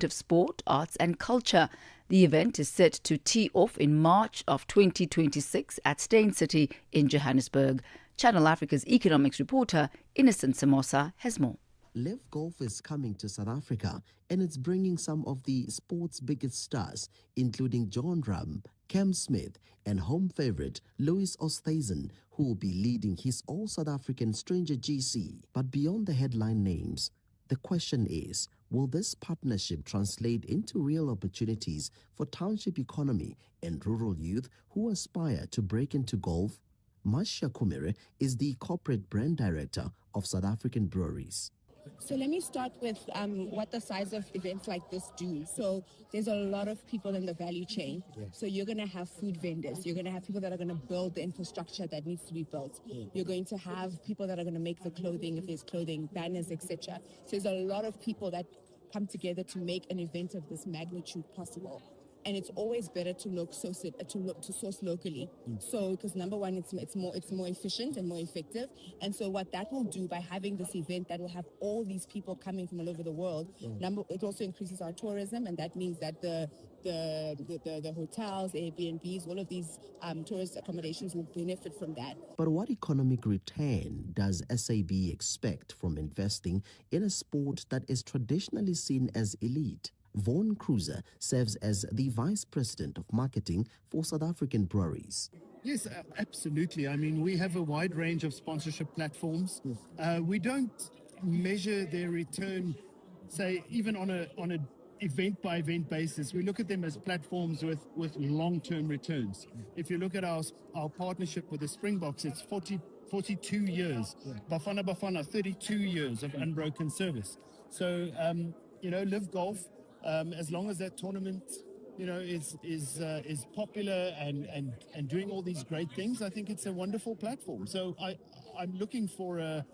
of Sport, Arts and Culture. The event is set to tee off in March of 2026 at Steyn City in Johannesburg. Channel Africa's economics reporter, Innocent Samosa, has more. Live Golf is coming to South Africa, and it's bringing some of the sport's biggest stars, including John Ram, Cam Smith, and home favorite Louis Oosthuizen, who will be leading his All-South African Stranger GC. But beyond the headline names, the question is, will this partnership translate into real opportunities for township economy and rural youth who aspire to break into golf? Masha Kumere is the corporate brand director of South African Breweries. So let me start with what the size of events like this do. So there's a lot of people in the value chain. Yeah. So you're going to have food vendors. You're going to have people that are going to build the infrastructure that needs to be built. Yeah. You're going to have people that are going to make the clothing, if there's clothing, banners, etc. So there's a lot of people that come together to make an event of this magnitude possible. And it's always better to source locally. So, because number one, it's more efficient and more effective. And so, what that will do by having this event that will have all these people coming from all over the world, it also increases our tourism, and that means that the hotels, Airbnbs, all of these tourist accommodations will benefit from that. But what economic return does SAB expect from investing in a sport that is traditionally seen as elite? Vaughan Cruiser serves as the Vice President of Marketing for South African Breweries. Yes, absolutely. I mean, we have a wide range of sponsorship platforms. We don't measure their return, say, even on a event-by-event basis. We look at them as platforms with long-term returns. If you look at our partnership with the Springboks, it's 42 years. Bafana, 32 years of unbroken service. So, Live Golf, as long as that tournament, is popular and doing all these great things, I think it's a wonderful platform. So I'm looking for a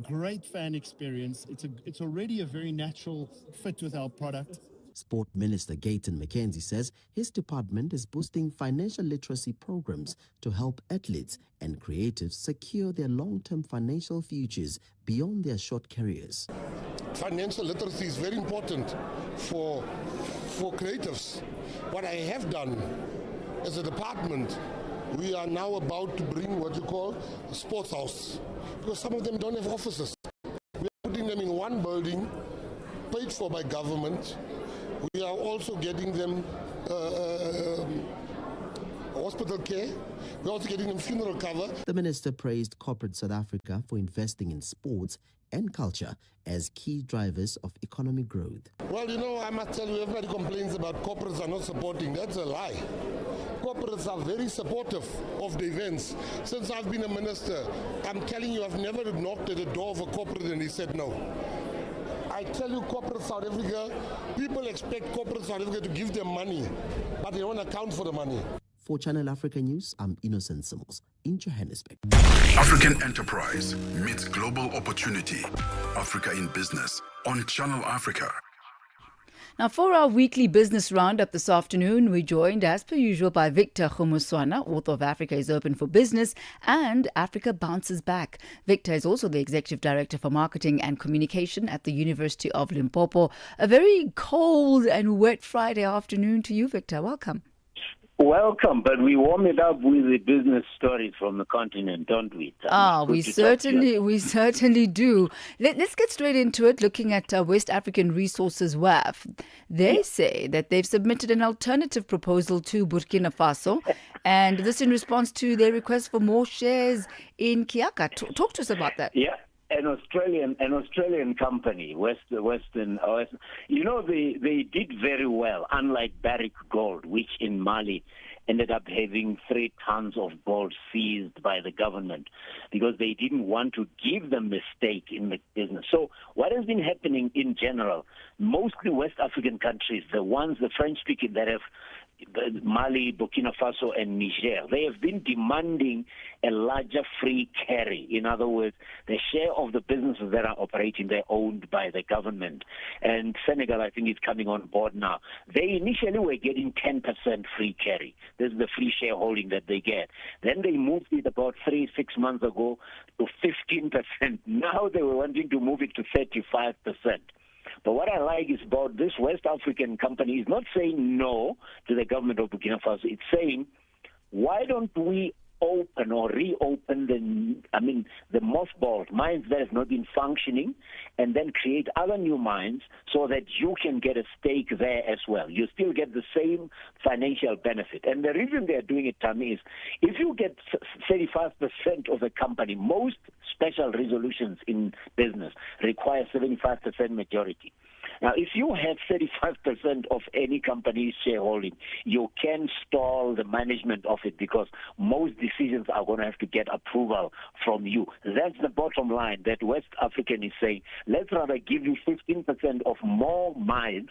great fan experience. It's already a very natural fit with our product. Sport Minister Gayton McKenzie says his department is boosting financial literacy programs to help athletes and creatives secure their long-term financial futures beyond their short careers. Financial literacy is very important for creatives. What I have done as a department, we are now about to bring what you call a sports house, because some of them don't have offices. We are putting them in one building, paid for by government. We are also getting them hospital care. We're also getting them funeral cover. The minister praised corporate South Africa for investing in sports and culture as key drivers of economic growth. Well, I must tell you, everybody complains about corporates are not supporting. That's a lie. Corporates are very supportive of the events. Since I've been a minister, I'm telling you, I've never knocked at the door of a corporate and he said no. I tell you, corporate South Africa, people expect corporate South Africa to give them money, but they don't account for the money. For Channel Africa News, I'm Innocent Samosa in Johannesburg. African enterprise meets global opportunity. Africa in business on Channel Africa. Now, for our weekly business roundup this afternoon, we're joined as per usual by Victor Kgomoeswana, author of Africa is Open for Business and Africa Bounces Back. Victor is also the Executive Director for Marketing and Communication at the University of Limpopo. A very cold and wet Friday afternoon to you, Victor. Welcome. Welcome, but we warm it up with the business stories from the continent, don't we? We certainly do. Let's get straight into it, looking at West African Resources WAF. They say that they've submitted an alternative proposal to Burkina Faso, and this in response to their request for more shares in Kiaka. Talk to us about that. Yeah. An Australian company, Western, they did very well, unlike Barrick Gold, which in Mali ended up having 3 tons of gold seized by the government because they didn't want to give them a stake in the business. So what has been happening in general, mostly West African countries, the French-speaking that have Mali, Burkina Faso, and Niger, they have been demanding a larger free carry. In other words, the share of the businesses that are operating, they're owned by the government. And Senegal, I think, is coming on board now. They initially were getting 10% free carry. This is the free shareholding that they get. Then they moved it about 3-6 months ago to 15%. Now they were wanting to move it to 35%. But what I like is about this West African company is not saying no to the government of Burkina Faso. It's saying, why don't we open or reopen the mothballed mines that have not been functioning, and then create other new mines so that you can get a stake there as well. You still get the same financial benefit. And the reason they're doing it, Tammy, is if you get 35% of a company, most special resolutions in business require 75% majority. Now, if you have 35% of any company's shareholding, you can stall the management of it because most decisions are going to have to get approval from you. That's the bottom line that West African is saying. Let's rather give you 15% of more mines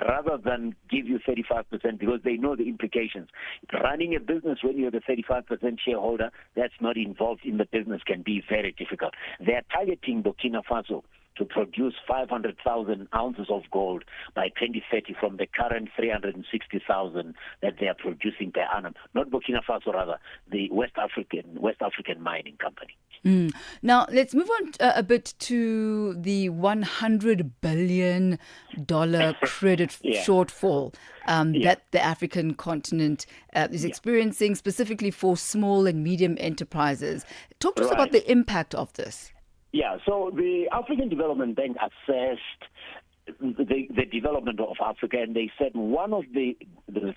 rather than give you 35% because they know the implications. Running a business when you're the 35% shareholder that's not involved in the business can be very difficult. They're targeting Burkina Faso to produce 500,000 ounces of gold by 2030 from the current 360,000 that they are producing per annum. Not Burkina Faso, rather, the West African mining company. Now, let's move on a bit to the $100 billion credit shortfall that the African continent is experiencing, specifically for small and medium enterprises. Talk to us about the impact of this. Yeah, so the African Development Bank assessed the development of Africa, and they said one of the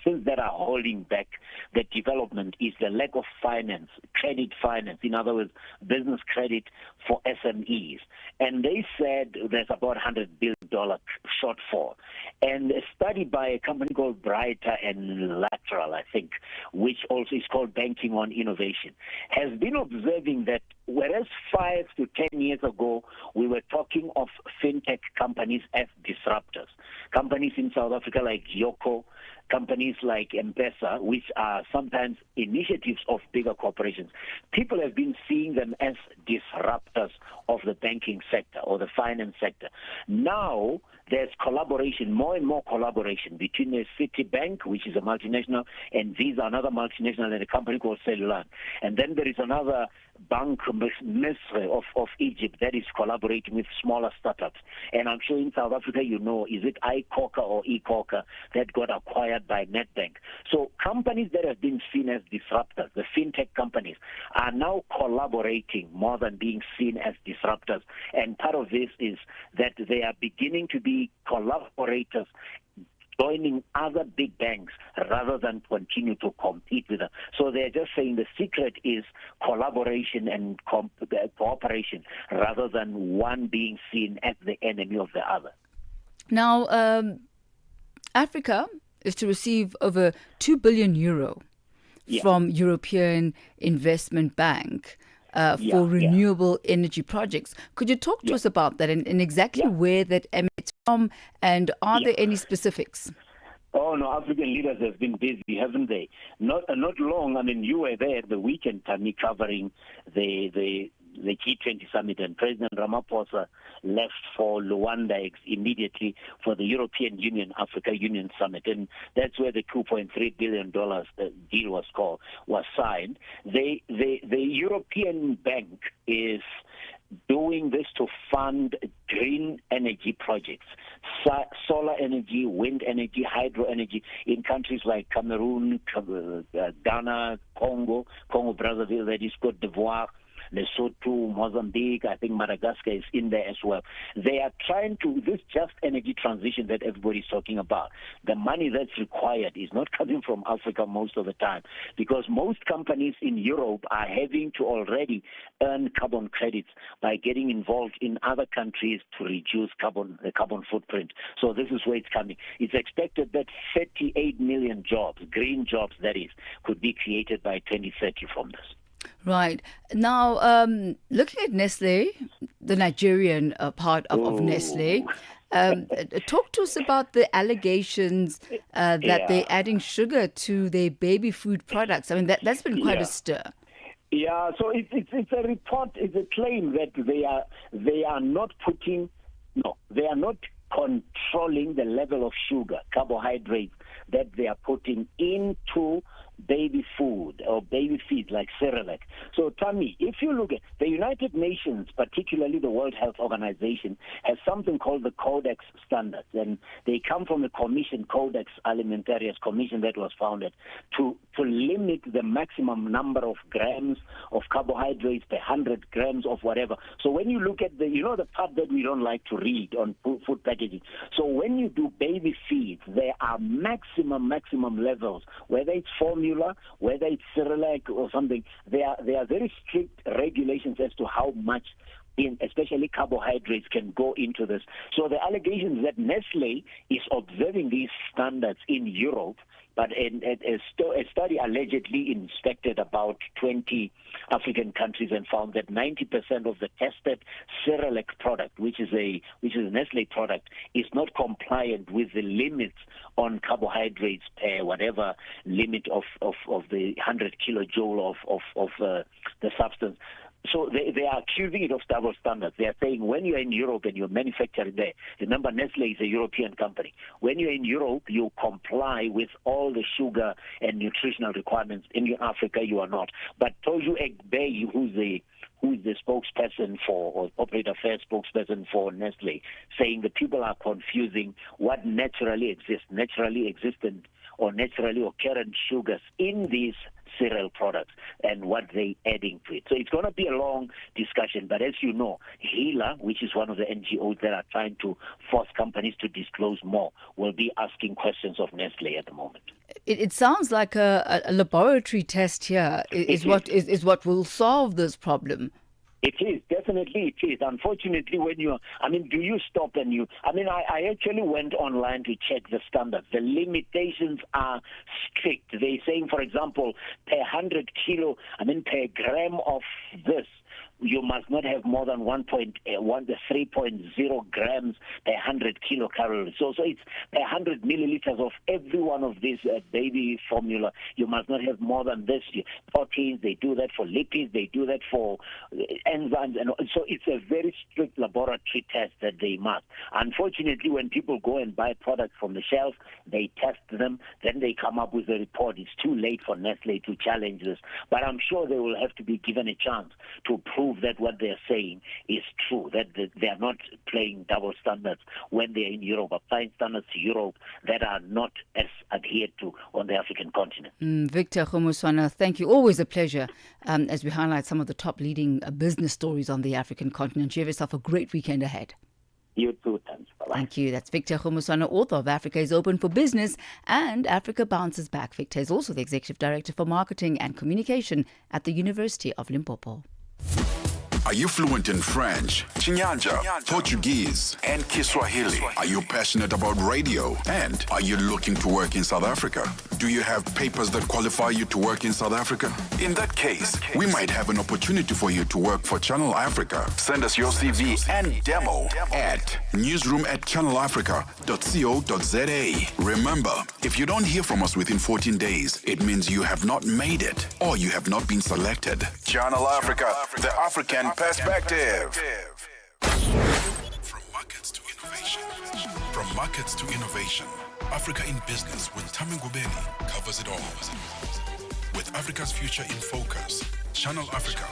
things that are holding back the development is the lack of finance, credit finance, in other words, business credit for SMEs. And they said there's about $100 billion shortfall. And a study by a company called Brighter and Lateral, I think, which also is called Banking on Innovation, has been observing that whereas 5 to 10 years ago, we were talking of fintech companies as disruptors. Companies in South Africa like Yoko, companies like M-Pesa, which are sometimes initiatives of bigger corporations. People have been seeing them as disruptors of the banking sector or the finance sector. Now, there's collaboration, more and more collaboration between the Citibank, which is a multinational, and Visa, another multinational, and a company called Cellular. And then there is another bank, Misre of Egypt, that is collaborating with smaller startups. And I'm sure in South Africa, you know, is it iCoca or eCoca that got acquired by Nedbank? So companies that have been seen as disruptors, the fintech companies, are now collaborating more than being seen as disruptors. And part of this is that they are beginning to be collaborators, joining other big banks rather than continue to compete with them. So they're just saying the secret is collaboration and cooperation rather than one being seen as the enemy of the other. Now, Africa is to receive over €2 billion from European Investment Bank for renewable energy projects. Could you talk to us about that and exactly where that emanates from, and are there any specifics? Oh, no, African leaders have been busy, haven't they? Not long. I mean, you were there at the weekend, Tammy, covering the G20 summit, and President Ramaphosa left for Luanda immediately for the European Union, Africa Union summit, and that's where the $2.3 billion deal was signed. The European Bank is doing this to fund green energy projects, solar energy, wind energy, hydro energy in countries like Cameroon, Ghana, Congo Brazzaville, that is Cote d'Ivoire, Lesotho, Mozambique, I think Madagascar is in there as well. They are trying to, this just energy transition that everybody's talking about, the money that's required is not coming from Africa most of the time, because most companies in Europe are having to already earn carbon credits by getting involved in other countries to reduce the carbon footprint. So this is where it's coming. It's expected that 38 million jobs, green jobs that is, could be created by 2030 from this. Right. Now, looking at Nestle, the Nigerian part of Nestle, talk to us about the allegations that they're adding sugar to their baby food products. I mean, that's been quite a stir. Yeah, so it's a report, it's a claim that they are not controlling the level of sugar, carbohydrates that they are putting into baby food or baby feed like Cerelac. So, Tommy, if you look at the United Nations, particularly the World Health Organization, has something called the Codex Standards, and they come from the Commission, Codex Alimentarius Commission, that was founded to limit the maximum number of grams of carbohydrates per 100 grams of whatever. So when you look at the part that we don't like to read on food packaging. So when you do baby feeds, there are maximum levels, whether it's formula, whether it's Cerelac or something. There are very strict regulations as to how much, especially carbohydrates, can go into this. So the allegations that Nestle is observing these standards in Europe, but a study allegedly inspected about 20 African countries and found that 90% of the tested Cerelac product, which is a Nestle product, is not compliant with the limits on carbohydrates per whatever limit of the 100 kilojoule of the substance. So they are accusing it of double standards. They are saying when you're in Europe and you're manufacturing there, remember Nestle is a European company. When you're in Europe, you comply with all the sugar and nutritional requirements. In Africa, you are not. But Toju Egbe, who's the spokesperson or corporate affairs spokesperson for Nestle, saying the people are confusing what naturally existent or naturally occurrent sugars in these cereal products and what they're adding to it. So it's going to be a long discussion. But as you know, HELA, which is one of the NGOs that are trying to force companies to disclose more, will be asking questions of Nestle at the moment. It sounds like a laboratory test here is what will solve this problem. It is, definitely it is. Unfortunately, do you stop and I actually went online to check the standards. The limitations are strict. They're saying, for example, per 100 per gram of this, you must not have more than 3.0 grams per 100 kilocalories. So it's per 100 milliliters of every one of these baby formula. You must not have more than this. Proteins, they do that for lipids, they do that for enzymes. And so it's a very strict laboratory test that they must. Unfortunately, when people go and buy products from the shelf, they test them, then they come up with a report. It's too late for Nestle to challenge this. But I'm sure they will have to be given a chance to prove that what they're saying is true, that they are not playing double standards when they're in Europe, applying standards to Europe that are not as adhered to on the African continent. Victor Khumswana, thank you. Always a pleasure as we highlight some of the top leading business stories on the African continent. You have yourself a great weekend ahead. You too, thanks. Bye-bye. Thank you. That's Victor Khumswana, author of Africa is Open for Business and Africa Bounces Back. Victor is also the Executive Director for Marketing and Communication at the University of Limpopo. Are you fluent in French, Chinyanja, Portuguese, and Kiswahili? Are you passionate about radio? And are you looking to work in South Africa? Do you have papers that qualify you to work in South Africa? In that case, we might have an opportunity for you to work for Channel Africa. Send us your CV and demo at newsroom@channelafrica.co.za. Remember, if you don't hear from us within 14 days, it means you have not made it or you have not been selected. Channel Africa, the African perspective. From markets to innovation. From markets to innovation. Africa in Business with Tami Ngubeni covers it all. With Africa's future in focus. Channel Africa,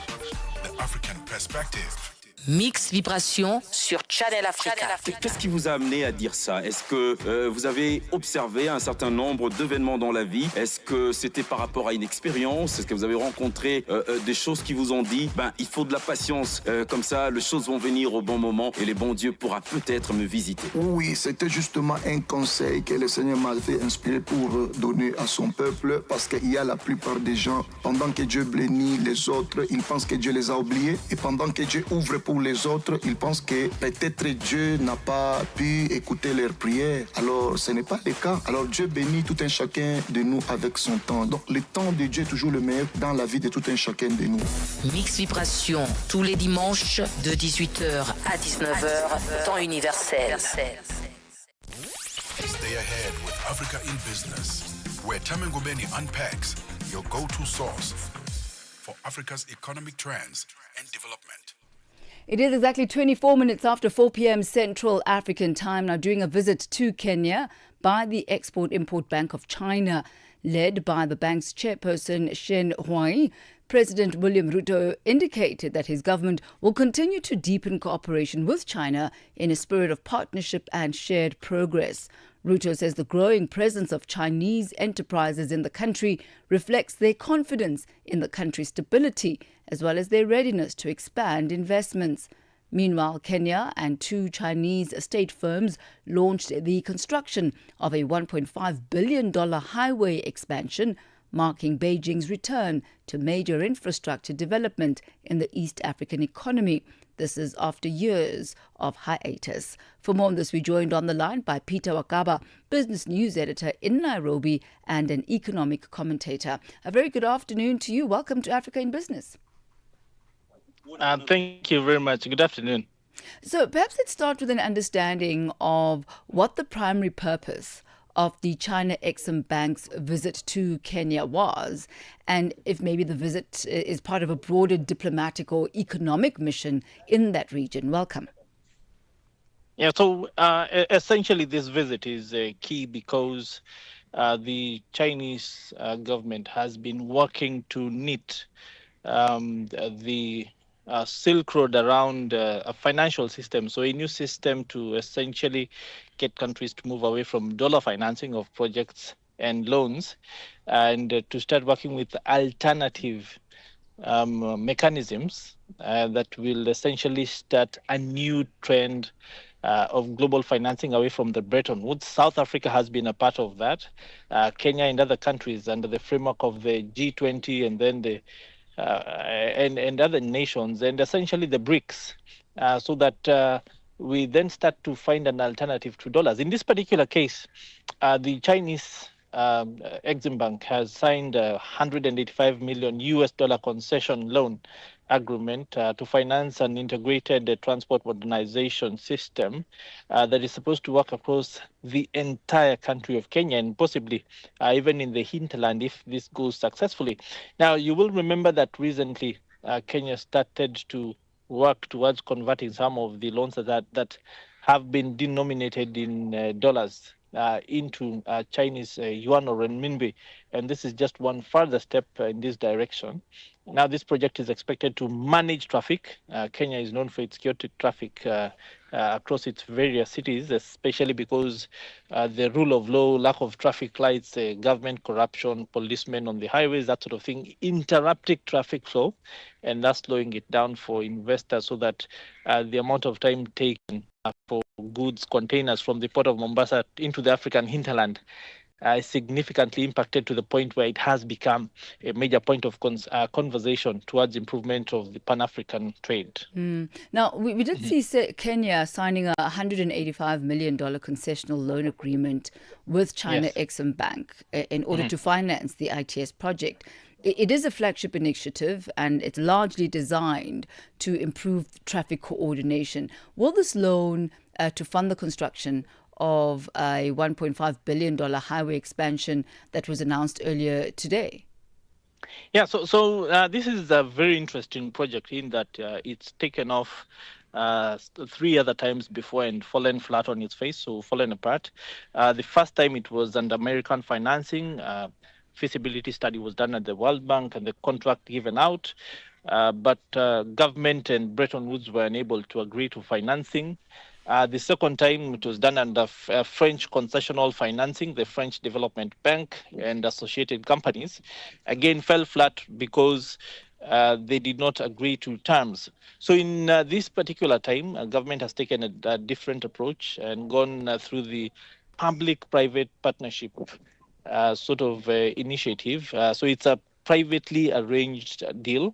the African perspective. Mix Vibration sur Channel Africa. Qu'est-ce qui vous a amené à dire ça? Est-ce que vous avez observé un certain nombre d'événements dans la vie? Est-ce que c'était par rapport à une expérience? Est-ce que vous avez rencontré des choses qui vous ont dit il faut de la patience, comme ça les choses vont venir au bon moment et le bon Dieu pourra peut-être me visiter? Oui, c'était justement un conseil que le Seigneur m'a fait inspirer pour donner à son peuple, parce qu'il y a la plupart des gens, pendant que Dieu bénit les autres, ils pensent que Dieu les a oubliés, et pendant que Dieu ouvre pour les autres, ils pensent que peut-être Dieu n'a pas pu écouter leurs prières. Alors, ce n'est pas le cas. Alors, Dieu bénit tout un chacun de nous avec son temps. Donc, le temps de Dieu est toujours le meilleur dans la vie de tout un chacun de nous. Mix Vibration, tous les dimanches de 18h à 19h, temps universel. Stay ahead with Africa in Business, where Tami Ngubeni unpacks your go-to source for Africa's economic trends and development. It is exactly 24 minutes after 4 p.m. Central African time. Now, during a visit to Kenya by the Export-Import Bank of China, led by the bank's chairperson Shen Huai. President William Ruto indicated that his government will continue to deepen cooperation with China in a spirit of partnership and shared progress. Ruto says the growing presence of Chinese enterprises in the country reflects their confidence in the country's stability, as well as their readiness to expand investments. Meanwhile, Kenya and two Chinese state firms launched the construction of a $1.5 billion highway expansion, marking Beijing's return to major infrastructure development in the East African economy. This is after years of hiatus. For more on this, we joined on the line by Peter Wakaba, business news editor in Nairobi and an economic commentator. A very good afternoon to you. Welcome to Africa in Business. Thank you very much. Good afternoon. So perhaps let's start with an understanding of what the primary purpose of the China Exim Bank's visit to Kenya was, and if maybe the visit is part of a broader diplomatic or economic mission in that region. Welcome. Yeah, so essentially this visit is key because the Chinese government has been working to knit the Silk Road around a financial system. So a new system to essentially get countries to move away from dollar financing of projects and loans and to start working with alternative mechanisms that will essentially start a new trend of global financing away from the Bretton Woods. South Africa has been a part of that. Kenya and other countries under the framework of the G20 and then the and other nations and essentially the BRICS, so that we then start to find an alternative to dollars. In this particular case, the Chinese Exim Bank has signed a $185 million US concession loan agreement to finance an integrated transport modernization system that is supposed to work across the entire country of Kenya and possibly even in the hinterland if this goes successfully. Now, you will remember that recently Kenya started to work towards converting some of the loans that have been denominated in dollars into Chinese yuan or renminbi, and this is just one further step in this direction. Now, this project is expected to manage traffic. Kenya is known for its chaotic traffic across its various cities, especially because the rule of law, lack of traffic lights, government corruption, policemen on the highways, that sort of thing, interrupting traffic flow, and thus slowing it down for investors so that the amount of time taken for goods containers from the port of Mombasa into the African hinterland significantly impacted to the point where it has become a major point of conversation towards improvement of the Pan-African trade. Now, we did see Kenya signing a $185 million concessional loan agreement with China Exim Bank in order to finance the ITS project. It is a flagship initiative and it's largely designed to improve traffic coordination. Will this loan to fund the construction of a $1.5 billion highway expansion that was announced earlier today? Yeah, so this is a very interesting project in that it's taken off 3 other times before and fallen flat on its face, so fallen apart. The first time it was under American financing. Feasibility study was done at the World Bank and the contract given out, but government and Bretton Woods were unable to agree to financing. The second time it was done under French concessional financing, the French Development Bank and associated companies, again fell flat because they did not agree to terms. So in this particular time, government has taken a different approach and gone through the public-private partnership sort of initiative. So it's a privately arranged deal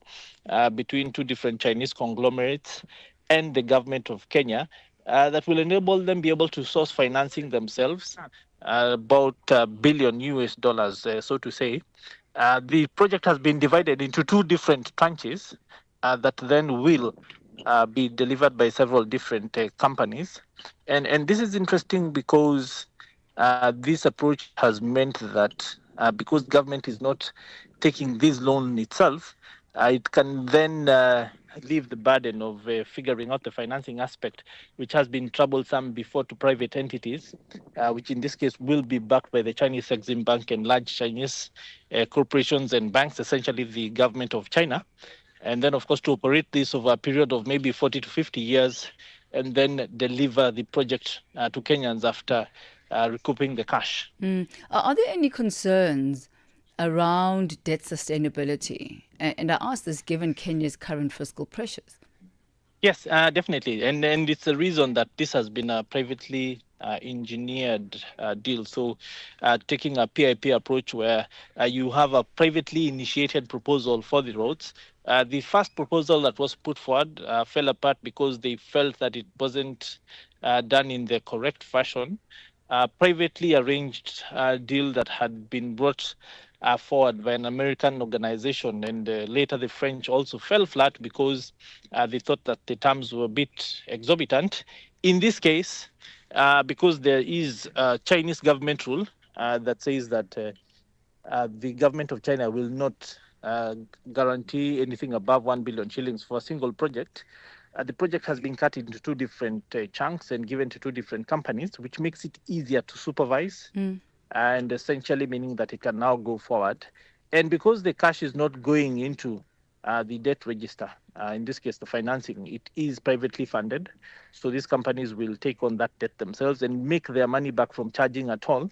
between 2 different Chinese conglomerates and the government of Kenya that will enable them be able to source financing themselves, about $1 billion US, so to say. The project has been divided into 2 different tranches that then will be delivered by several different companies. And this is interesting because this approach has meant that because government is not taking this loan itself, it can then leave the burden of figuring out the financing aspect, which has been troublesome before, to private entities, which in this case will be backed by the Chinese Exim Bank and large Chinese corporations and banks, essentially the government of China. And then, of course, to operate this over a period of maybe 40 to 50 years and then deliver the project to Kenyans after recouping the cash. Are there any concerns around debt sustainability? And I ask this given Kenya's current fiscal pressures. Yes, definitely. And it's the reason that this has been a privately engineered deal. So taking a PIP approach where you have a privately initiated proposal for the roads. The first proposal that was put forward fell apart because they felt that it wasn't done in the correct fashion. Privately arranged deal that had been brought forward by an American organization, and later the French also fell flat because they thought that the terms were a bit exorbitant. In this case, because there is a Chinese government rule that says that the government of China will not guarantee anything above 1 billion shillings for a single project. The project has been cut into two different chunks and given to two different companies, which makes it easier to supervise and essentially meaning that it can now go forward. And because the cash is not going into the debt register, in this case, the financing, it is privately funded. So these companies will take on that debt themselves and make their money back from charging at all.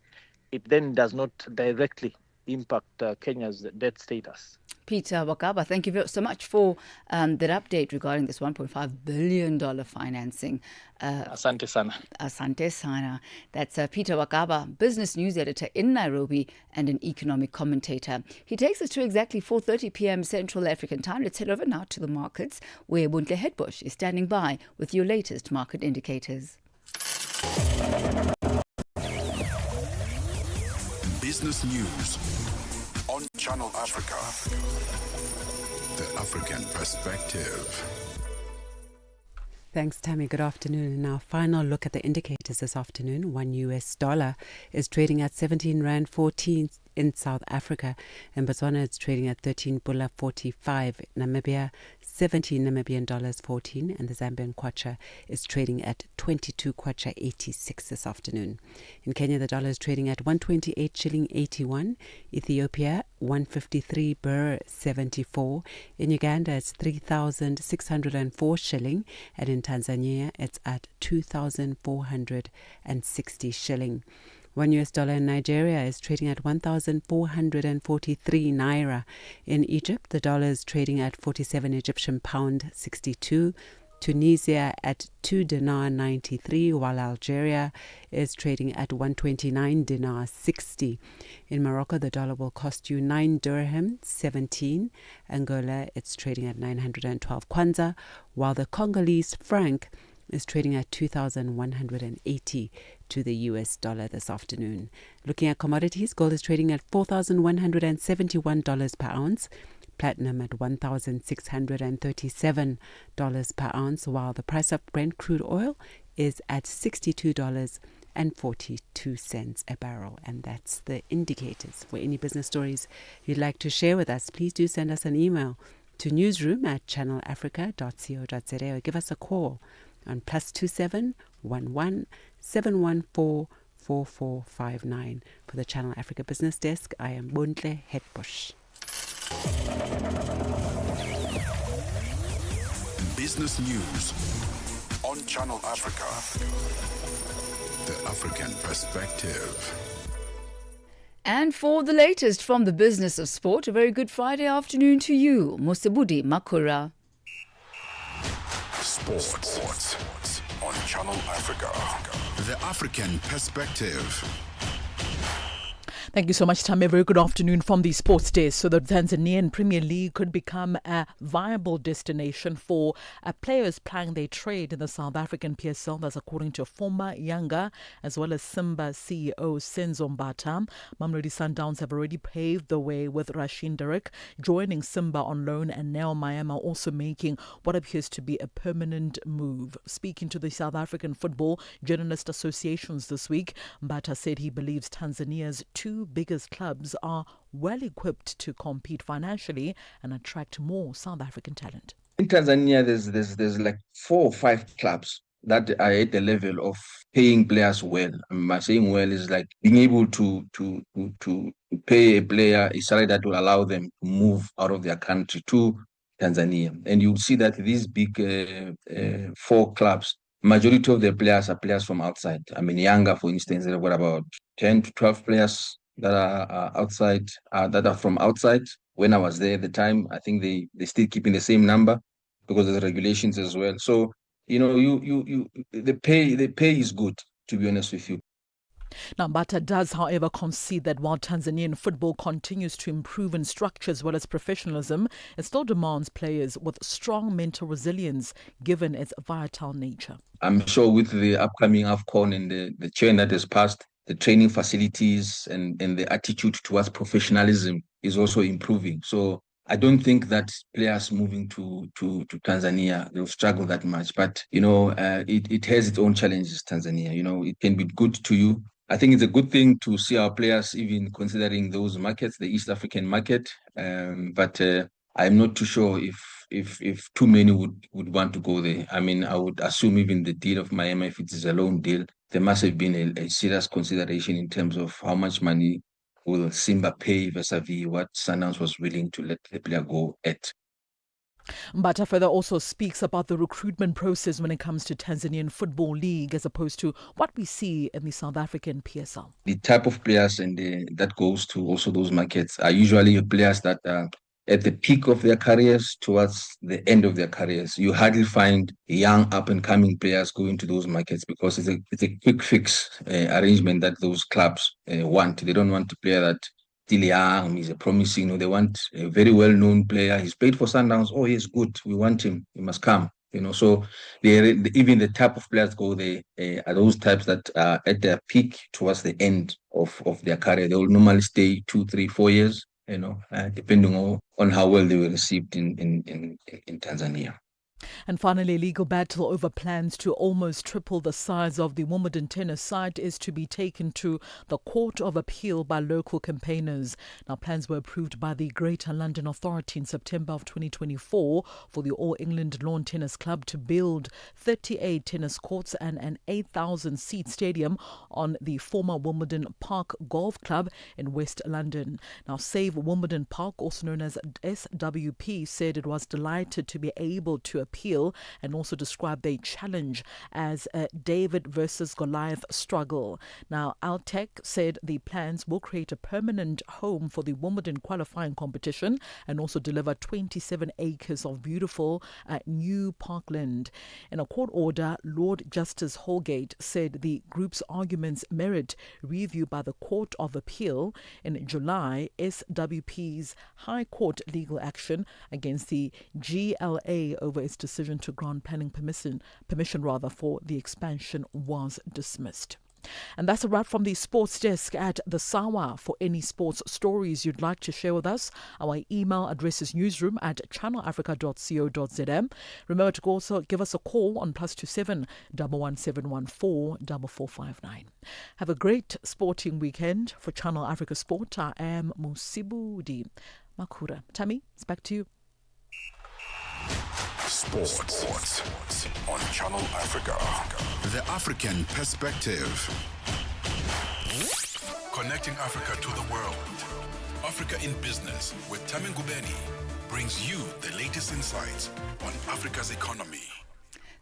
It then does not directly impact Kenya's debt status. Peter Wakaba, thank you so much for that update regarding this $1.5 billion financing. Asante sana. Asante sana. That's Peter Wakaba, business news editor in Nairobi and an economic commentator. He takes us to exactly 4:30 p.m. Central African time. Let's head over now to the markets, where Buntle Hedbush is standing by with your latest market indicators. Business news on Channel Africa. The African perspective. Thanks, Tammy. Good afternoon. And our final look at the indicators this afternoon. $1 is trading at 17 Rand 14 in South Africa. In Botswana, it's trading at 13 Pula 45. Namibia, 17 Namibian dollars 14. And the Zambian kwacha is trading at 22 kwacha 86 this afternoon. In Kenya, the dollar is trading at 128 shilling 81. Ethiopia, 153 birr 74. In Uganda, it's 3,604 shilling. And in Tanzania, it's at 2,460 shilling. $1 in Nigeria is trading at 1,443 naira. In Egypt, the dollar is trading at 47 Egyptian pound 62. Tunisia at 2 dinar 93, while Algeria is trading at 129 dinar 60. In Morocco, the dollar will cost you 9 dirham 17. Angola, it's trading at 912 kwanza, while the Congolese franc is trading at 2,180 to the US dollar this afternoon. Looking at commodities, gold is trading at $4,171 per ounce, platinum at $1,637 per ounce, while the price of Brent crude oil is at $62.42 a barrel. And that's the indicators. For any business stories you'd like to share with us, please do send us an email to newsroom@channelafrica.co.za or give us a call on +27 11 714 4459. For the Channel Africa Business Desk, I am Buntle Hedbush. Business news on Channel Africa. The African perspective. And for the latest from the business of sport, a very good Friday afternoon to you, Musebudi Makura. Sports on Channel Africa. The African perspective. Thank you so much, Tam. A very good afternoon from the Sports Desk. So the Tanzanian Premier League could become a viable destination for players plying their trade in the South African PSL. That's according to former Yanga as well as Simba CEO Senzo Mbata. Mamelodi Sundowns have already paved the way with Rashin Derek joining Simba on loan, and Neo Maema also making what appears to be a permanent move. Speaking to the South African Football Journalist Associations this week, Mbata said he believes Tanzania's two biggest clubs are well equipped to compete financially and attract more South African talent. In Tanzania, there's like 4 or 5 clubs that are at the level of paying players well. By saying well is like being able to pay a player a salary that will allow them to move out of their country to Tanzania. And you'll see that these big 4 clubs, majority of their players are players from outside. I mean, Yanga, for instance, they've got about 10 to 12 players that are outside, that are from outside. When I was there at the time, I think they still keeping the same number because of the regulations as well. So, the pay is good, to be honest with you. Now, Mbata does, however, concede that while Tanzanian football continues to improve in structure as well as professionalism, it still demands players with strong mental resilience given its volatile nature. I'm sure with the upcoming AFCON and the chain that has passed, the training facilities and the attitude towards professionalism is also improving. So I don't think that players moving to Tanzania, they'll struggle that much. But, it has its own challenges, Tanzania. It can be good to you. I think it's a good thing to see our players even considering those markets, the East African market. But I'm not too sure if too many would want to go there. I mean, I would assume even the deal of Miami, if it is a loan deal, there must have been a serious consideration in terms of how much money will Simba pay vis-a-vis what Sundowns was willing to let the player go at. Mbata further also speaks about the recruitment process when it comes to Tanzanian Football League as opposed to what we see in the South African PSL. The type of players that goes to also those markets are usually players that are at the peak of their careers towards the end of their careers. You hardly find young up-and-coming players going to those markets because it's a quick fix arrangement that those clubs want. They don't want a player that still young, he's a promising, they want a very well-known player. He's played for Sundowns. Oh, he's good. We want him. He must come. So even the type of players go there are those types that are at their peak towards the end of their career. They will normally stay 2, 3, 4 years, depending on how well they were received in Tanzania. And finally, a legal battle over plans to almost triple the size of the Wimbledon tennis site is to be taken to the Court of Appeal by local campaigners. Now, plans were approved by the Greater London Authority in September of 2024 for the All England Lawn Tennis Club to build 38 tennis courts and an 8,000-seat stadium on the former Wimbledon Park Golf Club in West London. Now, Save Wimbledon Park, also known as SWP, said it was delighted to be able to appeal and also described their challenge as a David versus Goliath struggle. Now, Altec said the plans will create a permanent home for the Wimbledon qualifying competition and also deliver 27 acres of beautiful new parkland. In a court order, Lord Justice Holgate said the group's arguments merit review by the Court of Appeal. In July, SWP's High Court legal action against the GLA over its decision to grant planning permission for the expansion was dismissed. And that's a wrap from the sports desk at the Sawa. For any sports stories you'd like to share with us, our email address is newsroom@channelafrica.co.za. Remember to also give us a call on +27 11714 4459. Have a great sporting weekend. For Channel Africa Sport, I am Musibudi Makura. Tammy, it's back to you. Sports on Channel Africa. The African perspective. Connecting Africa to the world. Africa in Business with Tammy Ngubeni brings you the latest insights on Africa's economy.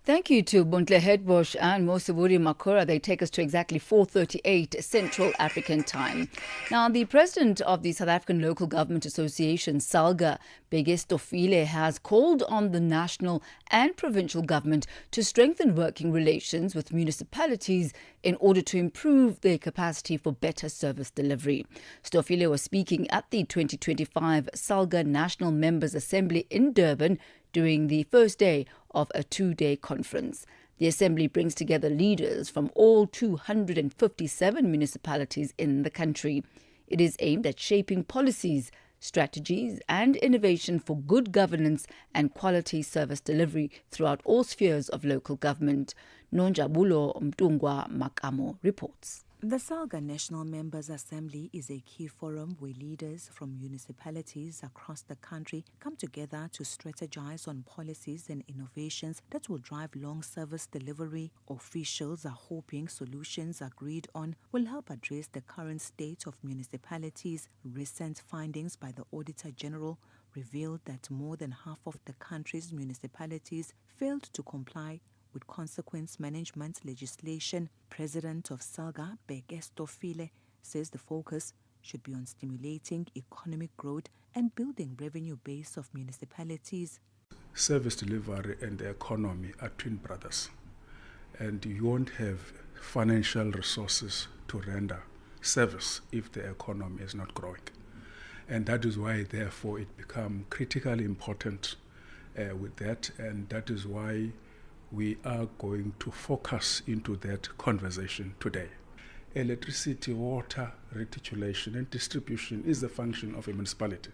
Thank you to Buntle Hedbosh and Moseburi Makura. They take us to exactly 4:38 Central African Time. Now, the president of the South African Local Government Association, SALGA, Stofile, has called on the national and provincial government to strengthen working relations with municipalities in order to improve their capacity for better service delivery. Stofile was speaking at the 2025 SALGA National Members Assembly in Durban during the first day of a 2-day conference. The assembly brings together leaders from all 257 municipalities in the country. It is aimed at shaping policies, strategies and innovation for good governance and quality service delivery throughout all spheres of local government. Nonjabulo Mtungwa Makamo reports. The Salga National Members Assembly is a key forum where leaders from municipalities across the country come together to strategize on policies and innovations that will drive long service delivery. Officials are hoping solutions agreed on will help address the current state of municipalities. Recent findings by the Auditor General revealed that more than half of the country's municipalities failed to comply with consequence management legislation. President of Salga, Stofile, says the focus should be on stimulating economic growth and building revenue base of municipalities. Service delivery and the economy are twin brothers, and you won't have financial resources to render service if the economy is not growing. And that is why, therefore, it becomes critically important with that, and that is why we are going to focus into that conversation today. Electricity, water, reticulation and distribution is the function of a municipality.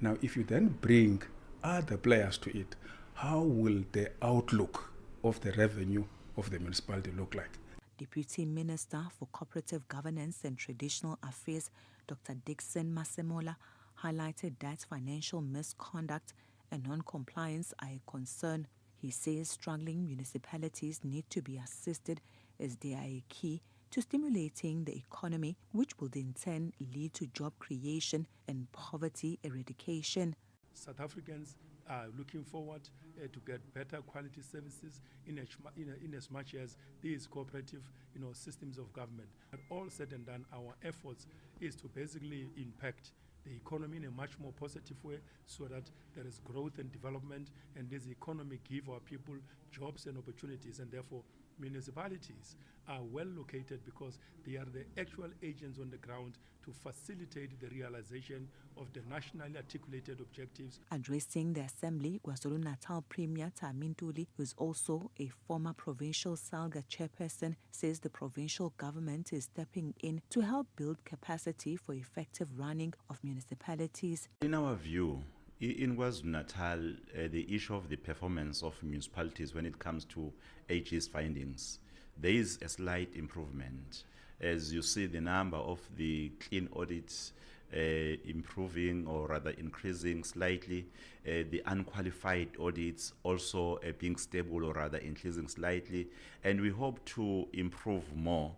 Now, if you then bring other players to it, how will the outlook of the revenue of the municipality look like? Deputy Minister for Cooperative Governance and Traditional Affairs, Dr. Dixon Masemola, highlighted that financial misconduct and non-compliance are a concern. He says struggling municipalities need to be assisted as they are a key to stimulating the economy, which will in turn lead to job creation and poverty eradication. South Africans are looking forward to get better quality services in as much as these cooperative systems of government. But all said and done, our efforts is to basically impact the economy in a much more positive way so that there is growth and development, and this economy give our people jobs and opportunities, and therefore municipalities are well located because they are the actual agents on the ground to facilitate the realization of the nationally articulated objectives. Addressing the Assembly, KwaZulu-Natal Premier Tamintuli, who is also a former provincial Salga chairperson, says the provincial government is stepping in to help build capacity for effective running of municipalities. In our view, in KwaZulu-Natal, the issue of the performance of municipalities when it comes to AG's findings, there is a slight improvement. As you see, the number of the clean audits improving or rather increasing slightly, the unqualified audits also being stable or rather increasing slightly, and we hope to improve more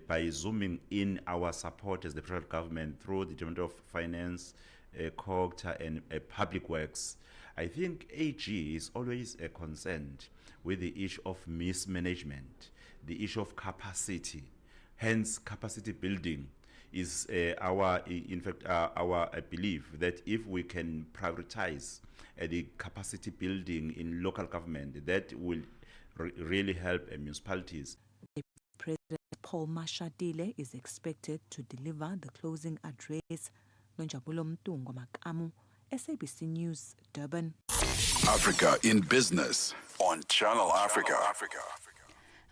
by zooming in our support as the federal government through the Department of Finance, COGTA and Public Works. I think AG is always concerned with the issue of mismanagement, the issue of capacity. Hence, capacity building is our belief that if we can prioritize the capacity building in local government, that will really help municipalities. President Paul Mashadile is expected to deliver the closing address. Nonjabulo Mtungo Makamu, SABC News, Durban. Africa in Business on Channel Africa.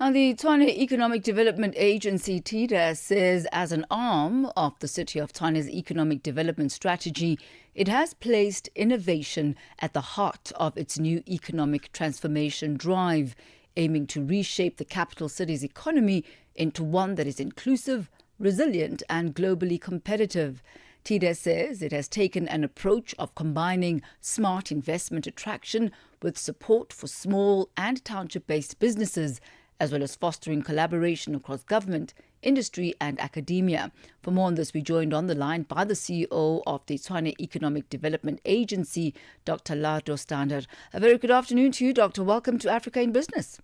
And the Tshwane Economic Development Agency, TEDA, says as an arm of the City of Tshwane's economic development strategy, it has placed innovation at the heart of its new economic transformation drive, aiming to reshape the capital city's economy into one that is inclusive, resilient and globally competitive. TEDA says it has taken an approach of combining smart investment attraction with support for small and township-based businesses, as well as fostering collaboration across government, industry and academia. For more on this, we joined on the line by the CEO of the Tshwane Economic Development Agency, Dr. Lardo Standard. A very good afternoon to you, Doctor. Welcome to Africa in Business.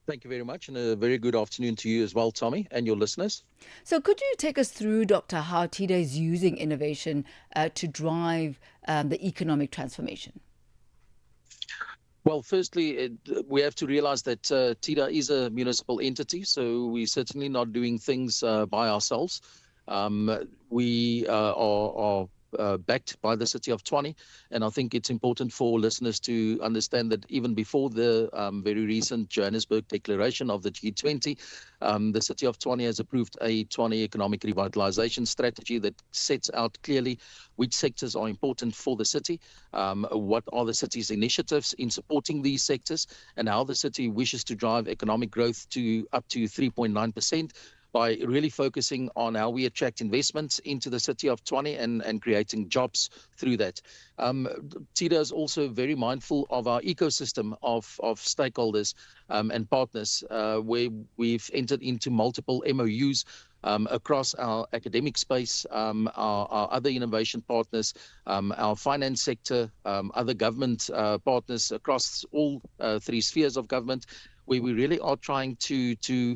Thank you very much, and a very good afternoon to you as well, Tommy, and your listeners. So could you take us through, Doctor, how TEDA is using innovation to drive the economic transformation? Well, firstly, we have to realize that TEDA is a municipal entity, so we're certainly not doing things by ourselves. We are backed by the City of Tshwane, and I think it's important for listeners to understand that even before the very recent Johannesburg declaration of the G20, the City of Tshwane has approved a Tshwane economic revitalization strategy that sets out clearly which sectors are important for the city, what are the city's initiatives in supporting these sectors, and how the city wishes to drive economic growth to up to 3.9%. by really focusing on how we attract investments into the city of Tshwane and creating jobs through that. TIDA is also very mindful of our ecosystem of stakeholders and partners, where we've entered into multiple MOUs across our academic space, our other innovation partners, our finance sector, other government partners across all three spheres of government, where we really are trying to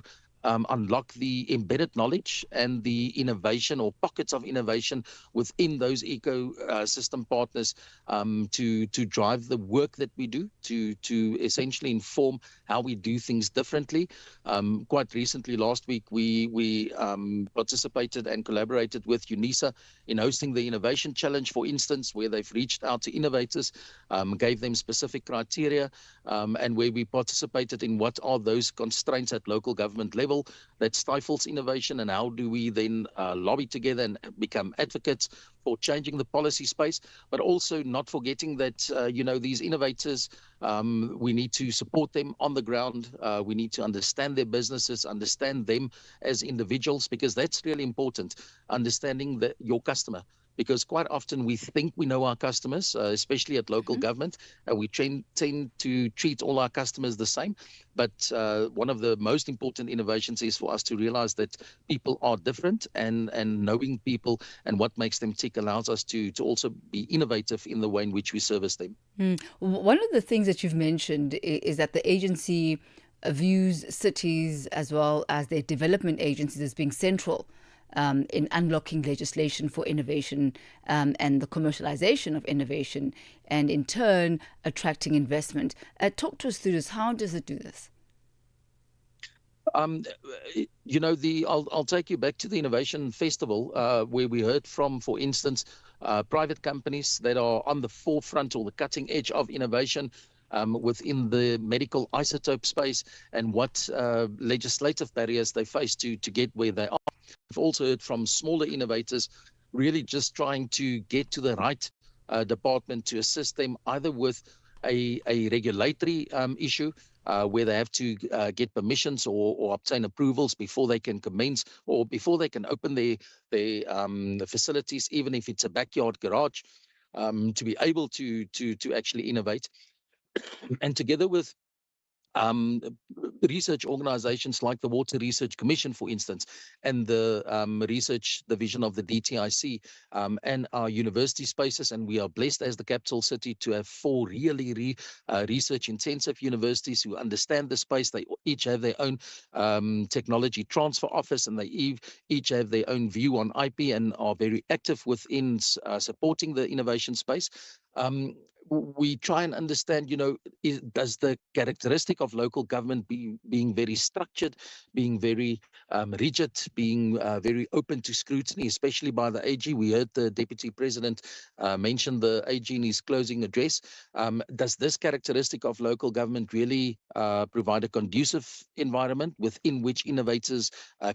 unlock the embedded knowledge and the innovation or pockets of innovation within those ecosystem partners to drive the work that we do, to essentially inform how we do things differently. Quite recently, last week, we participated and collaborated with UNISA in hosting the Innovation Challenge, for instance, where they've reached out to innovators, gave them specific criteria, and where we participated in what are those constraints at local government level that stifles innovation, and how do we then lobby together and become advocates for changing the policy space, but also not forgetting that, these innovators, we need to support them on the ground. We need to understand their businesses, understand them as individuals, because that's really important, understanding your customer. Because quite often we think we know our customers, especially at local government, and we tend to treat all our customers the same. But one of the most important innovations is for us to realize that people are different, and knowing people and what makes them tick allows us to also be innovative in the way in which we service them. One of the things that you've mentioned is that the agency views cities as well as their development agencies as being central in unlocking legislation for innovation and the commercialization of innovation, and in turn attracting investment. Talk to us through this. How does it do this? I'll take you back to the Innovation Festival, where we heard from, for instance, private companies that are on the forefront or the cutting edge of innovation within the medical isotope space, and what legislative barriers they face to get where they are. We've also heard from smaller innovators really just trying to get to the right department to assist them either with a regulatory issue where they have to get permissions or obtain approvals before they can commence or before they can open their facilities, even if it's a backyard garage, to be able to actually innovate. And together with research organizations like the Water Research Commission, for instance, and the research division of the DTIC and our university spaces. And we are blessed as the capital city to have 4 really research-intensive universities who understand the space. They each have their own technology transfer office, and they each have their own view on IP and are very active within supporting the innovation space. We try and understand, does the characteristic of local government being very structured, being very rigid, being very open to scrutiny, especially by the AG. We heard the Deputy President mention the AG in his closing address. Does this characteristic of local government really provide a conducive environment within which innovators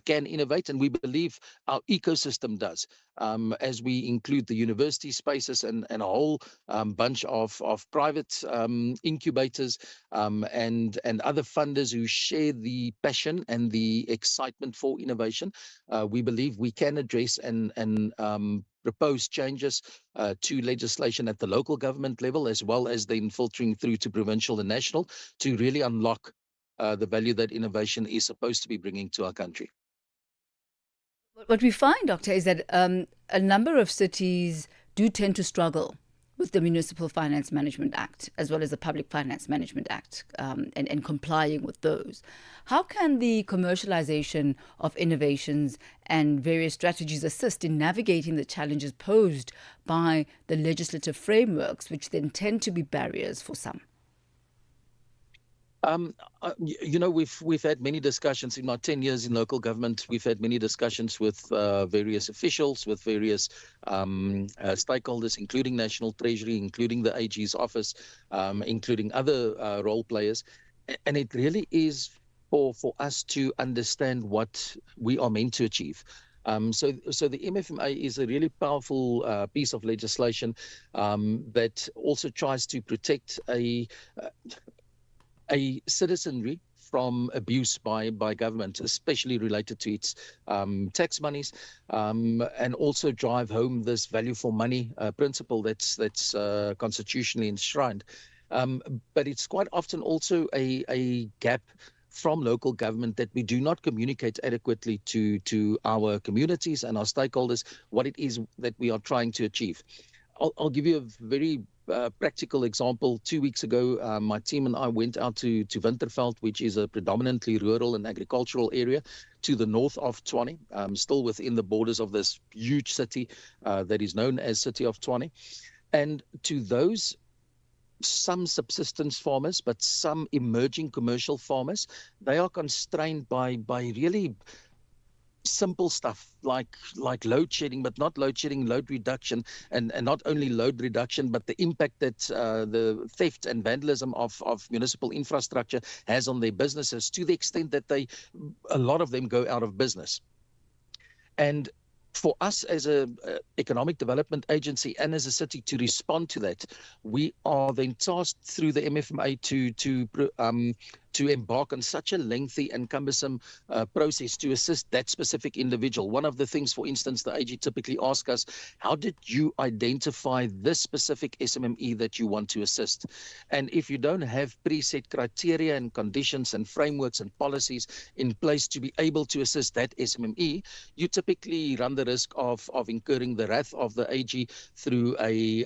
can innovate? And we believe our ecosystem does. As we include the university spaces and a whole bunch of private incubators and other funders who share the passion and the excitement for innovation, we believe we can address and propose changes to legislation at the local government level, as well as then filtering through to provincial and national, to really unlock the value that innovation is supposed to be bringing to our country. What we find, Doctor, is that a number of cities do tend to struggle with the Municipal Finance Management Act, as well as the Public Finance Management Act, and complying with those. How can the commercialization of innovations and various strategies assist in navigating the challenges posed by the legislative frameworks, which then tend to be barriers for some? We've had many discussions in my 10 years in local government. We've had many discussions with various officials, with various stakeholders, including National Treasury, including the AG's office, including other role players. And it really is for us to understand what we are meant to achieve. So the MFMA is a really powerful piece of legislation that also tries to protect a citizenry from abuse by government, especially related to its tax monies, and also drive home this value for money principle that's constitutionally enshrined. But it's quite often also a gap from local government that we do not communicate adequately to our communities and our stakeholders what it is that we are trying to achieve. I'll give you a very practical example. 2 weeks ago, my team and I went out to Winterveld, which is a predominantly rural and agricultural area to the north of Tshwane, still within the borders of this huge city that is known as City of Tshwane. And to those some subsistence farmers, but some emerging commercial farmers, they are constrained by really simple stuff like load shedding, but not load shedding, load reduction, and not only load reduction, but the impact that the theft and vandalism of municipal infrastructure has on their businesses, to the extent that a lot of them go out of business. And for us as a economic development agency and as a city to respond to that, we are then tasked through the MFMA to embark on such a lengthy and cumbersome process to assist that specific individual. One of the things, for instance, the AG typically asks us, how did you identify this specific SMME that you want to assist? And if you don't have preset criteria and conditions and frameworks and policies in place to be able to assist that SMME, you typically run the risk of incurring the wrath of the AG through a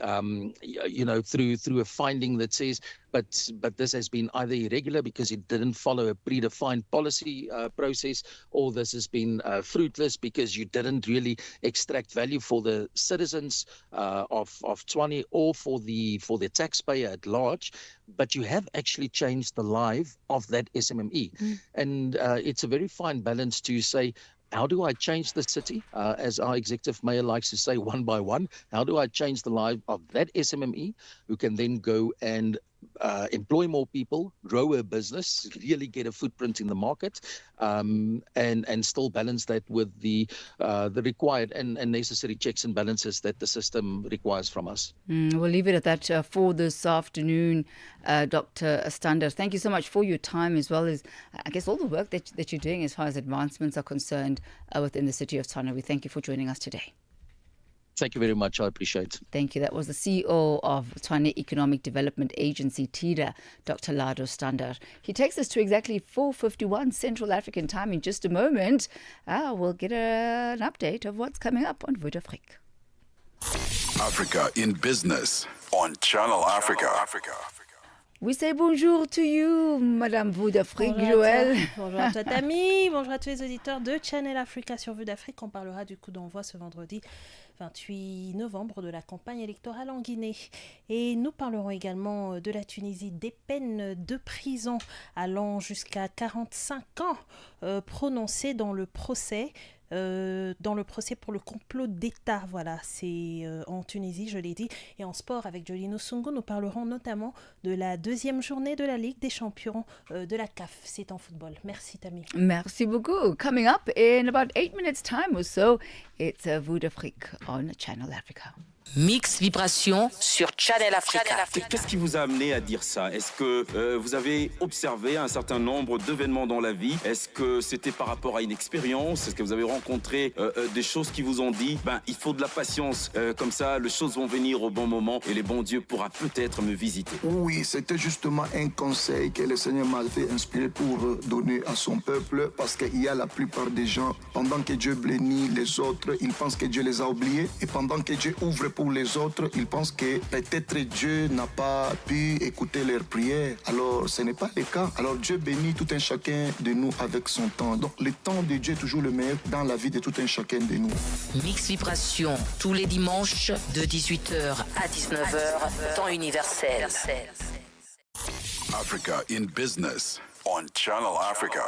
through a finding that says, but this has been either irregular because it didn't follow a predefined policy process, or this has been fruitless because you didn't really extract value for the citizens of Tshwane or for the taxpayer at large, but you have actually changed the life of that SMME. And it's a very fine balance to say, how do I change the city? As our executive mayor likes to say, one by one, how do I change the life of that SMME who can then go and employ more people, grow a business, really get a footprint in the market, and still balance that with the required and necessary checks and balances that the system requires from us. We'll leave it at that for this afternoon, Dr. Stander. Thank you so much for your time, as well as, I guess, all the work that you're doing as far as advancements are concerned within the city of Tshwane. We thank you for joining us today. Thank you very much. I appreciate it. Thank you. That was the CEO of Tshwane Economic Development Agency, TIDA, Dr. Lado Stander. He takes us to exactly 4:51 Central African time. In just a moment, we'll get an update of what's coming up on VuesdAfrique. Africa in Business on Channel Africa. We say bonjour to you, Madame VuesdAfrique, Joelle. Bonjour à toi, Tammy. Bonjour à tous les auditeurs de Channel Africa sur VuesdAfrique. On parlera du coup d'envoi ce vendredi 28 novembre de la campagne électorale en Guinée. Et nous parlerons également de la Tunisie, des peines de prison allant jusqu'à 45 ans prononcées dans le procès pour le complot d'État. Voilà, c'est en Tunisie, je l'ai dit. Et en sport, avec Jolino Sungu, nous parlerons notamment de la deuxième journée de la Ligue des champions de la CAF. C'est en football. Merci, Tammy. Merci beaucoup. Coming up in about 8 minutes time or so, it's VuesdAfrique on Channel Africa. Mix Vibration sur Channel Africa. Qu'est-ce qui vous a amené à dire ça? Est-ce que vous avez observé un certain nombre d'événements dans la vie? Est-ce que c'était par rapport à une expérience? Est-ce que vous avez rencontré des choses qui vous ont dit, il faut de la patience, comme ça, les choses vont venir au bon moment et les bons dieux pourra peut-être me visiter? Oui, c'était justement un conseil que le Seigneur m'avait inspiré pour donner à son peuple, parce qu'il y a la plupart des gens, pendant que Dieu bénit les autres, ils pensent que Dieu les a oubliés, et pendant que Dieu ouvre pour les autres, ils pensent que peut-être Dieu n'a pas pu écouter leurs prières. Alors, ce n'est pas le cas. Alors, Dieu bénit tout un chacun de nous avec son temps. Donc, le temps de Dieu est toujours le meilleur dans la vie de tout un chacun de nous. Mix Vibration, tous les dimanches de 18h à 19h, temps universel. Africa in Business on Channel Africa.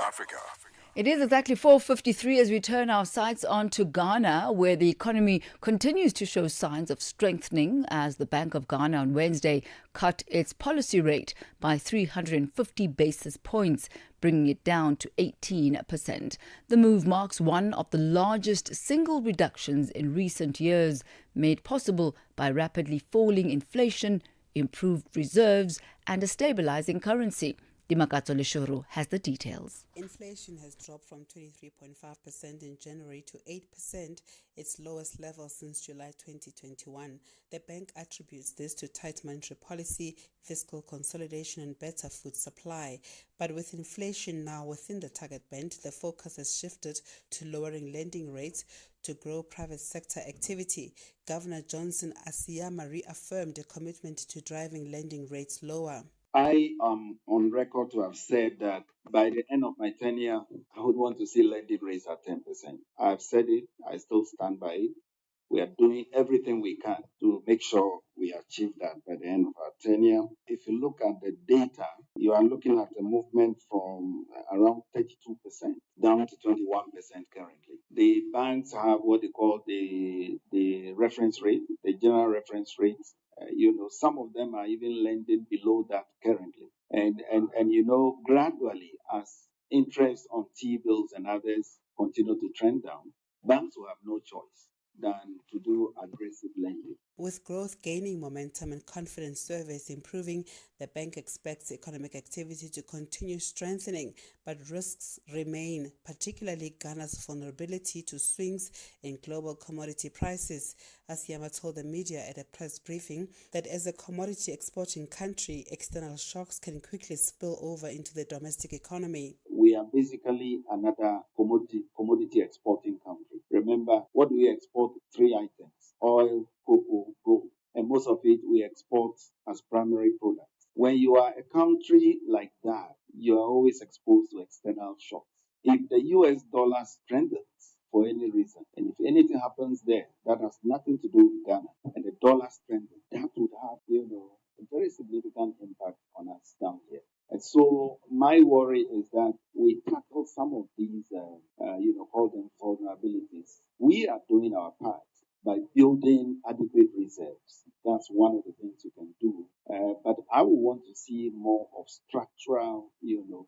It is exactly 4:53 as we turn our sights on to Ghana, where the economy continues to show signs of strengthening as the Bank of Ghana on Wednesday cut its policy rate by 350 basis points, bringing it down to 18%. The move marks one of the largest single reductions in recent years, made possible by rapidly falling inflation, improved reserves and a stabilizing currency. Dimakatso Leshuru has the details. Inflation has dropped from 23.5% in January to 8%, its lowest level since July 2021. The bank attributes this to tight monetary policy, fiscal consolidation, and better food supply. But with inflation now within the target band, the focus has shifted to lowering lending rates to grow private sector activity. Governor Johnson Asiyama reaffirmed a commitment to driving lending rates lower. I am on record to have said that by the end of my tenure, I would want to see lending rates at 10%. I've said it, I still stand by it. We are doing everything we can to make sure we achieve that by the end of our tenure. If you look at the data, you are looking at a movement from around 32% down to 21% currently. The banks have what they call the reference rate, the general reference rate. Some of them are even lending below that currently. And gradually, as interest on T-bills and others continue to trend down, banks will have no choice than to do aggressive lending. With growth gaining momentum and confidence surveys improving, the bank expects economic activity to continue strengthening, but risks remain, particularly Ghana's vulnerability to swings in global commodity prices. Asiyama told the media at a press briefing that as a commodity exporting country, external shocks can quickly spill over into the domestic economy. We are basically another commodity exporting country. Remember, what do we export? 3 items: oil, cocoa, gold. And most of it we export as primary products. When you are a country like that, you are always exposed to external shocks. If the US dollar strengthens for any reason, and if anything happens there that has nothing to do with Ghana, and the dollar strengthens, that would have, a very significant impact on us down here. And so my worry is that we tackle some of these, call them vulnerabilities. We are doing our part by building adequate reserves. That's one of the things you can do. But I would want to see more of structural,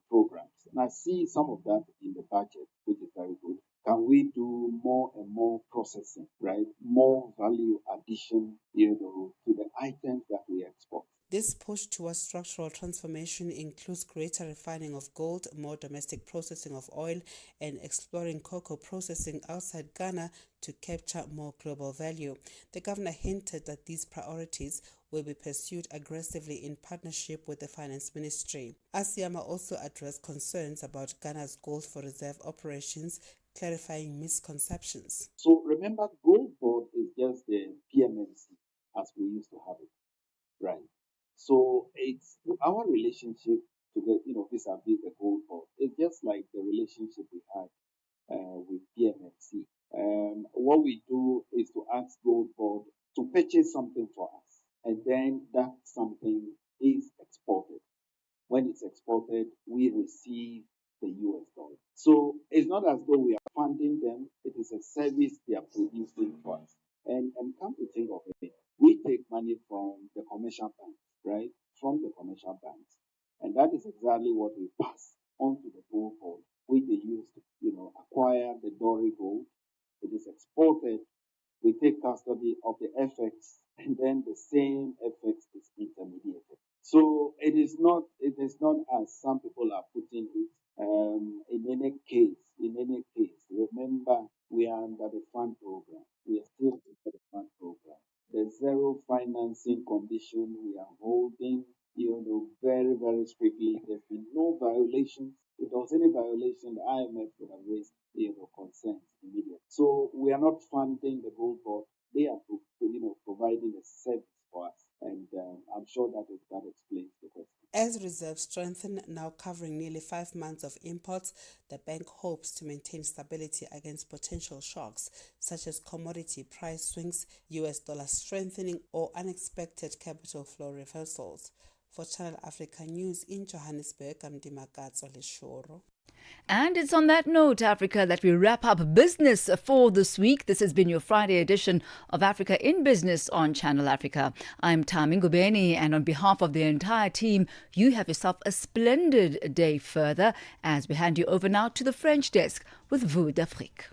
programs. And I see some of that in the budget, which is very good. Can we do more and more processing, right? More value addition, to the items that we export. This push towards structural transformation includes greater refining of gold, more domestic processing of oil, and exploring cocoa processing outside Ghana to capture more global value. The governor hinted that these priorities will be pursued aggressively in partnership with the Finance Ministry. Asiyama also addressed concerns about Ghana's gold for reserve operations, clarifying misconceptions. So remember, Gold Board is just the PMMC as we used to have it, right? So it's our relationship to get, vis-a-vis the Gold Board. It's just like the relationship we had with PMMC. What we do is to ask Gold Board to purchase something for us, and then that something is exported. When it's exported, we receive the US dollar. So it's not as though we are funding them. It is a service they are producing for us. And come to think of it, we take money from the commercial banks, right? From the commercial banks. And that is exactly what we pass on to the Gold Board, which they use to, acquire the Dory gold. It is exported. We take custody of the FX, and then the same FX is intermediated. So it is not as some people are putting it. In any case, remember we are under the fund program. We are still under the fund program. The zero financing condition we are holding, very, very strictly. There's been no violations. If there was any violation, the IMF would have raised, concerns immediately. So we are not funding the Gold Board. They are, providing a service for us. And I'm sure that explains the question. As reserves strengthen, now covering nearly 5 months of imports, the bank hopes to maintain stability against potential shocks, such as commodity price swings, US dollar strengthening, or unexpected capital flow reversals. For Channel Africa News in Johannesburg, I'm Dimakatso Leshuru. And it's on that note, Africa, that we wrap up business for this week. This has been your Friday edition of Africa in Business on Channel Africa. I'm Tami Ngubeni, and on behalf of the entire team, you have yourself a splendid day further as we hand you over now to the French desk with VuesdAfrique.